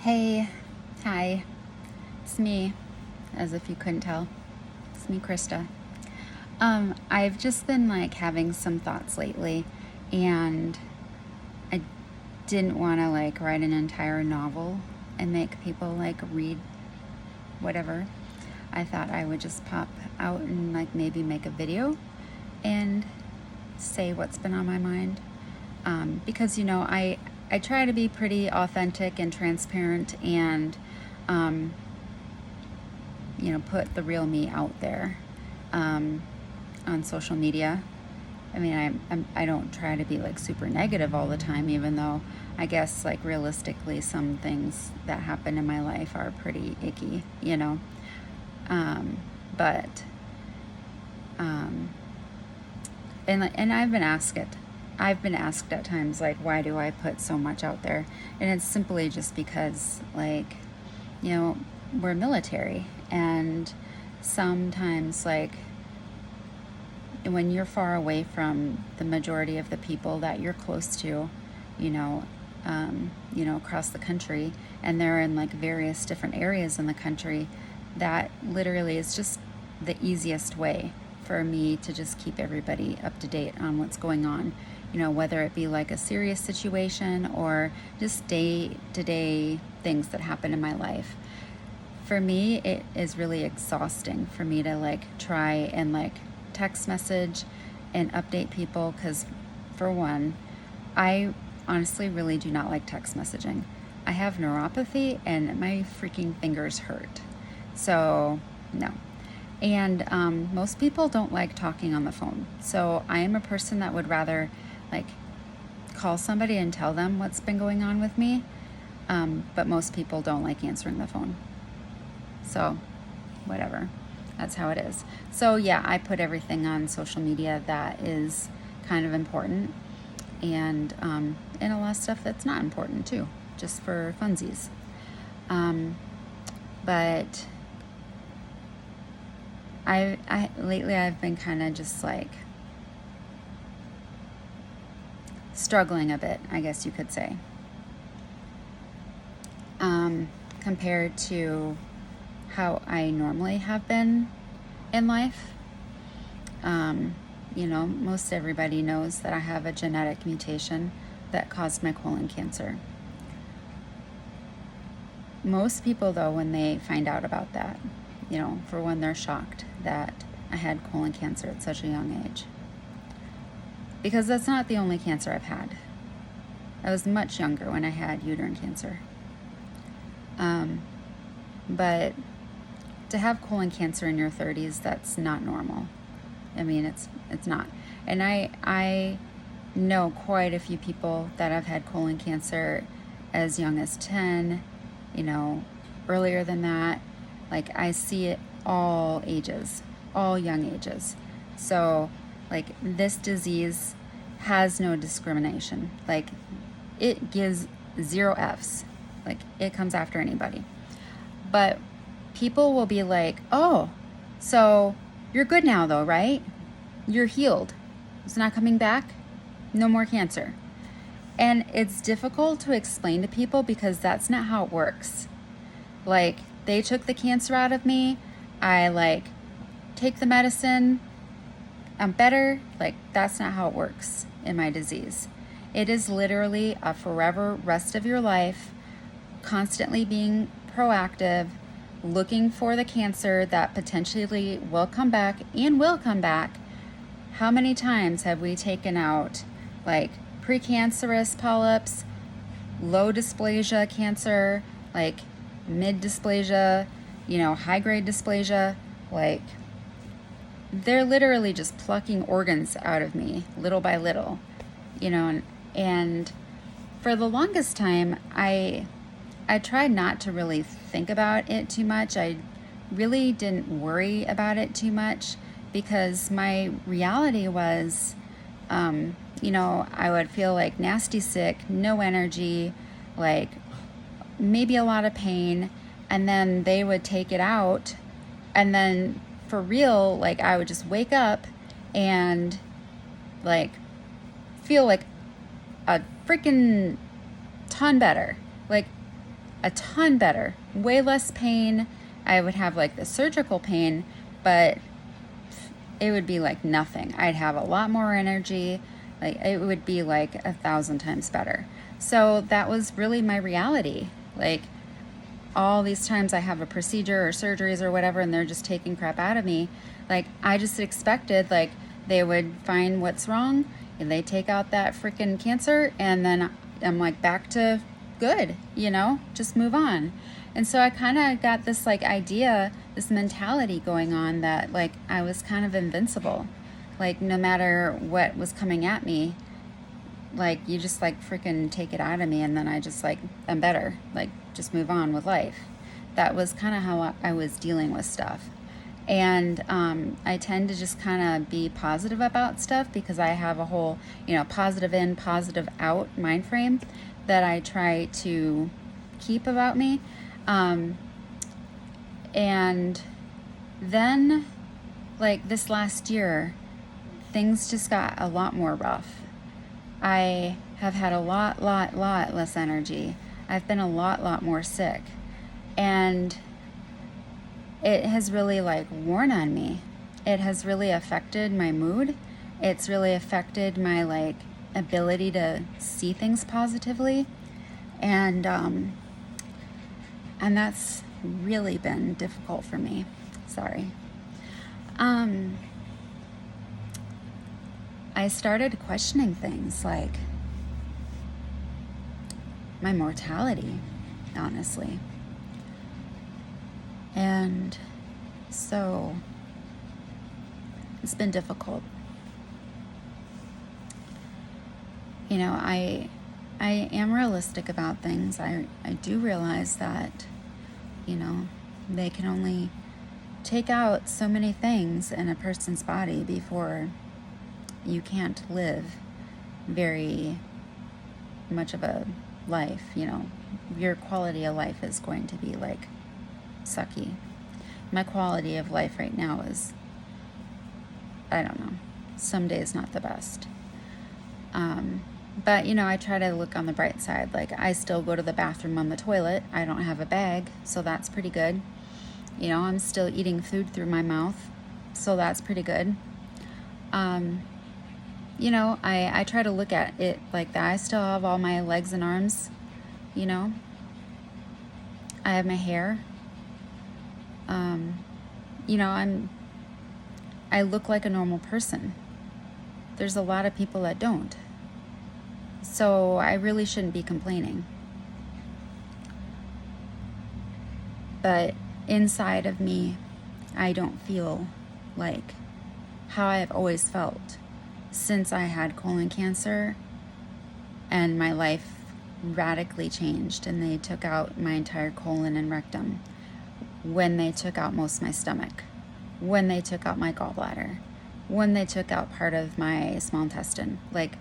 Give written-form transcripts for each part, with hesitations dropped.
Hey, hi, it's me, as if you couldn't tell. It's me, Krista. I've just been like having some thoughts lately, and I didn't want to like write an entire novel and make people like read whatever. I thought I would just pop out and like maybe make a video and say what's been on my mind. Because I try to be pretty authentic and transparent and put the real me out there on social media. I mean, I don't try to be like super negative all the time, even though I guess like realistically some things that happen in my life are pretty icky. But and I've been asked at times like, why do I put so much out there? And it's simply just because like, we're military, and sometimes like when you're far away from the majority of the people that you're close to, you know, across the country, and they're in like various different areas in the country, that literally is just the easiest way for me to just keep everybody up to date on what's going on, whether it be like a serious situation or just day-to-day things that happen in my life. For me, it is really exhausting for me to like try and like text message and update people, because for one, I honestly really do not like text messaging. I have neuropathy and my freaking fingers hurt. So, no. And most people don't like talking on the phone. So I am a person that would rather like call somebody and tell them what's been going on with me. But most people don't like answering the phone. So whatever, that's how it is. So yeah, I put everything on social media that is kind of important, and a lot of stuff that's not important too, just for funsies. But lately I've been kind of just like struggling a bit, I guess you could say, compared to how I normally have been in life. Most everybody knows that I have a genetic mutation that caused my colon cancer. Most people, though, when they find out about that, for one, they're shocked that I had colon cancer at such a young age. Because that's not the only cancer I've had. I was much younger when I had uterine cancer. But to have colon cancer in your 30s, that's not normal. I mean, it's not. And I know quite a few people that have had colon cancer as young as 10, earlier than that. Like, I see it all ages, all young ages. So, like, this disease has no discrimination. Like, it gives 0 Fs. Like, it comes after anybody. But people will be like, oh, so you're good now though, right? You're healed. It's not coming back? No more cancer. And it's difficult to explain to people because that's not how it works. Like, they took the cancer out of me. I like take the medicine. I'm better. Like, that's not how it works in my disease. It is literally a forever rest of your life, constantly being proactive, looking for the cancer that potentially will come back and will come back. How many times have we taken out like precancerous polyps, low dysplasia cancer, like mid dysplasia, high grade dysplasia? Like, they're literally just plucking organs out of me little by little, and for the longest time, I tried not to really think about it too much. I really didn't worry about it too much because my reality was, I would feel like nasty sick, no energy, like maybe a lot of pain, and then they would take it out, and then for real, like I would just wake up and like feel like a freaking ton better. Like, a ton better, way less pain. I would have like the surgical pain, but it would be like nothing. I'd have a lot more energy. Like it would be like 1,000 times better. So that was really my reality. Like all these times I have a procedure or surgeries or whatever, and they're just taking crap out of me. Like I just expected like they would find what's wrong and they take out that freaking cancer, and then I'm like back to good, just move on. And so I kind of got this like idea, this mentality going on that like I was kind of invincible. Like no matter what was coming at me, like you just like freaking take it out of me, and then I just like, I'm better, like just move on with life. That was kind of how I was dealing with stuff. And I tend to just kind of be positive about stuff because I have a whole, positive in, positive out mind frame that I try to keep about me. And then, like this last year, things just got a lot more rough. I have had a lot less energy. I've been a lot more sick. And it has really like worn on me. It has really affected my mood. It's really affected my like ability to see things positively. And that's really been difficult for me. Sorry. I started questioning things like my mortality, honestly. And so it's been difficult. I am realistic about things. I do realize that, they can only take out so many things in a person's body before you can't live very much of a life. Your quality of life is going to be like sucky. My quality of life right now is, I don't know, some days not the best. But I try to look on the bright side. Like I still go to the bathroom on the toilet. I don't have a bag, so that's pretty good. I'm still eating food through my mouth, so that's pretty good. I try to look at it like that. I still have all my legs and arms, I have my hair. I look like a normal person. There's a lot of people that don't. So I really shouldn't be complaining. But inside of me, I don't feel like how I've always felt since I had colon cancer and my life radically changed, and they took out my entire colon and rectum, when they took out most of my stomach, when they took out my gallbladder, when they took out part of my small intestine, like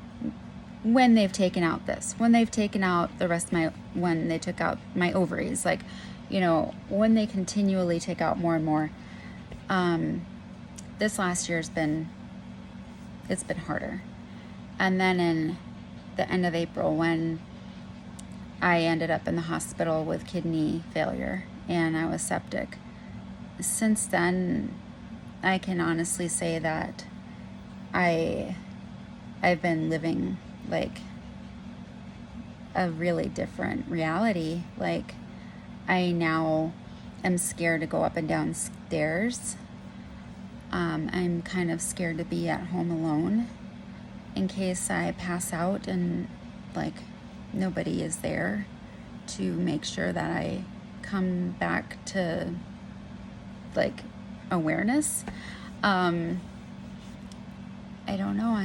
when they've taken out this, when they've taken out the rest of when they took out my ovaries, like, when they continually take out more and more. This last year it's been harder. And then in the end of April, when I ended up in the hospital with kidney failure and I was septic, since then, I can honestly say that I've been living like a really different reality. Like I now am scared to go up and down stairs. I'm kind of scared to be at home alone in case I pass out and like nobody is there to make sure that I come back to like awareness. I don't know.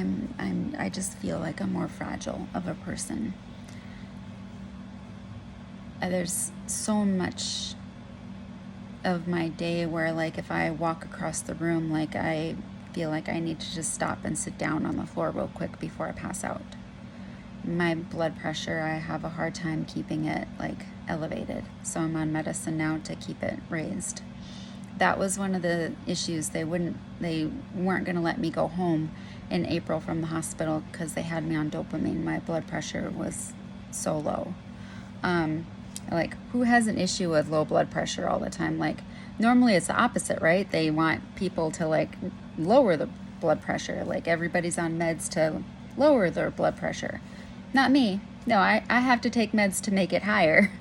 I just feel like I'm more fragile of a person. There's so much of my day where like if I walk across the room, like I feel like I need to just stop and sit down on the floor real quick before I pass out. My blood pressure, I have a hard time keeping it like elevated, so I'm on medicine now to keep it raised. That was one of the issues. They weren't going to let me go home in April from the hospital because they had me on dopamine. My blood pressure was so low. Like, who has an issue with low blood pressure all the time? Like, normally it's the opposite, right? They want people to like lower the blood pressure. Like, everybody's on meds to lower their blood pressure. Not me. No, I have to take meds to make it higher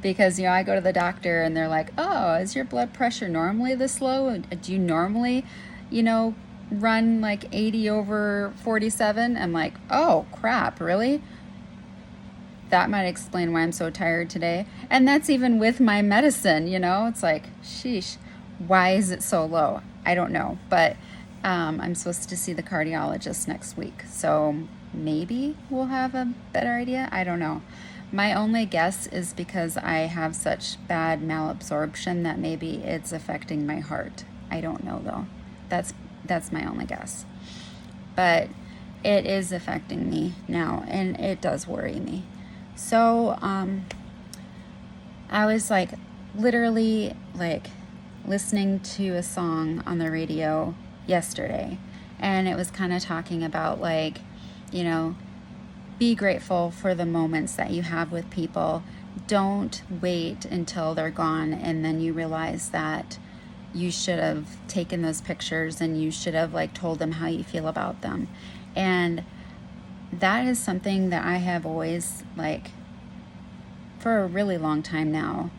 because, I go to the doctor and they're like, oh, is your blood pressure normally this low? Do you normally, run like 80 over 47? I'm like, oh, crap, really? That might explain why I'm so tired today. And that's even with my medicine, It's like, sheesh, why is it so low? I don't know. But I'm supposed to see the cardiologist next week. So maybe we'll have a better idea. I don't know. My only guess is because I have such bad malabsorption that maybe it's affecting my heart. I don't know though. That's my only guess. But it is affecting me now, and it does worry me. So I was like literally like listening to a song on the radio yesterday, and it was kind of talking about like, be grateful for the moments that you have with people. Don't wait until they're gone and then you realize that you should have taken those pictures and you should have like told them how you feel about them. And that is something that I have always, like, for a really long time now,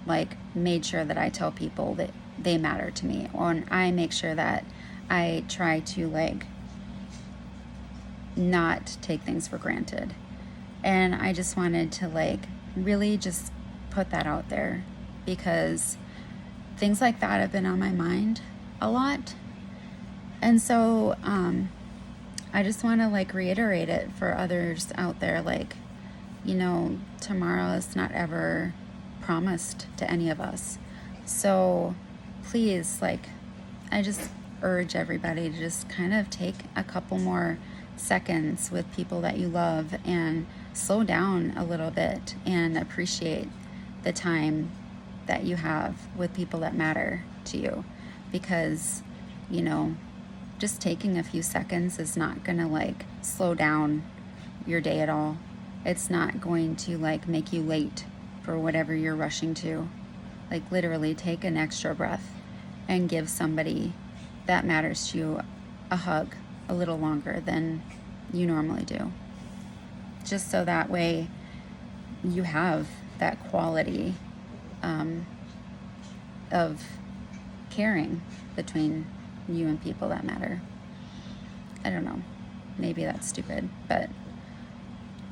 like, made sure that I tell people that they matter to me, or I make sure that I try to like not take things for granted. And I just wanted to like really just put that out there because things like that have been on my mind a lot. And so I just want to like reiterate it for others out there, like, tomorrow is not ever promised to any of us. So please, like, I just urge everybody to just kind of take a couple more seconds with people that you love and slow down a little bit and appreciate the time that you have with people that matter to you, because just taking a few seconds is not gonna like slow down your day at all. It's not going to like make you late for whatever you're rushing to. Like, literally take an extra breath and give somebody that matters to you a hug a little longer than you normally do. Just so that way you have that quality of caring between you and people that matter. I don't know. Maybe that's stupid, but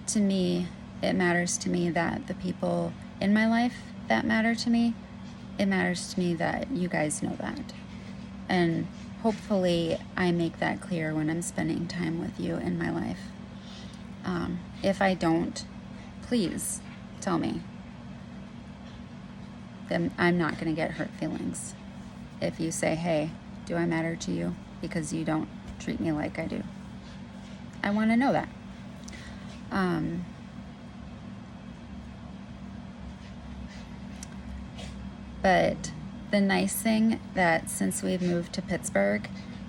to me, it matters to me that the people in my life that matter to me, it matters to me that you guys know that. And hopefully I make that clear when I'm spending time with you in my life. If I don't, please tell me. Then I'm not going to get hurt feelings. If you say, hey, do I matter to you? Because you don't treat me like I do. I want to know that. But the nice thing that since we've moved to Pittsburgh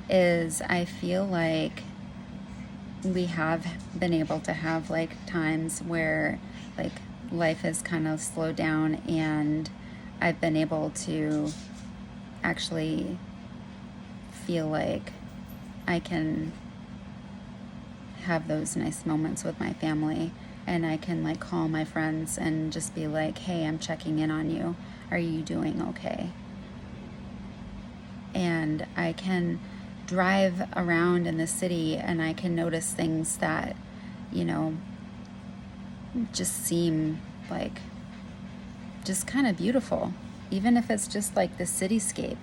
is I feel like we have been able to have like times where like life has kind of slowed down, and I've been able to actually feel like I can have those nice moments with my family, and I can like call my friends and just be like, hey, I'm checking in on you. Are you doing okay? And I can drive around in the city and I can notice things that, just seem like just kind of beautiful. Even if it's just like the cityscape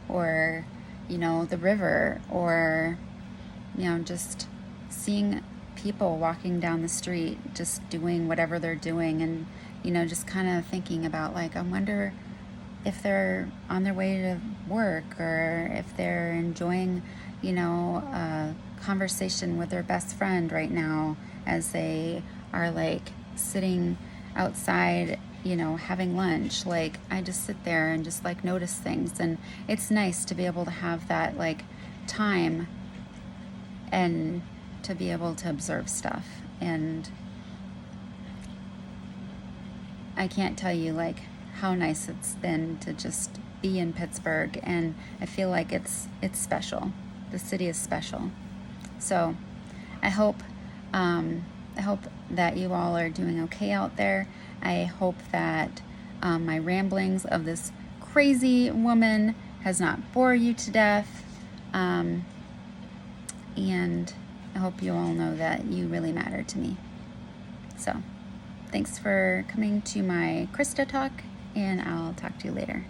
or, the river, or, just seeing people walking down the street, just doing whatever they're doing, and, just kind of thinking about like, I wonder if they're on their way to work, or if they're enjoying, a conversation with their best friend right now as they are like sitting outside, having lunch. Like, I just sit there and just like notice things, and it's nice to be able to have that like time and to be able to observe stuff. And I can't tell you like how nice it's been to just be in Pittsburgh, and I feel like it's special. The city is special. So I hope that you all are doing okay out there. I hope that my ramblings of this crazy woman has not bored you to death. And I hope you all know that you really matter to me. So thanks for coming to my Krista talk, and I'll talk to you later.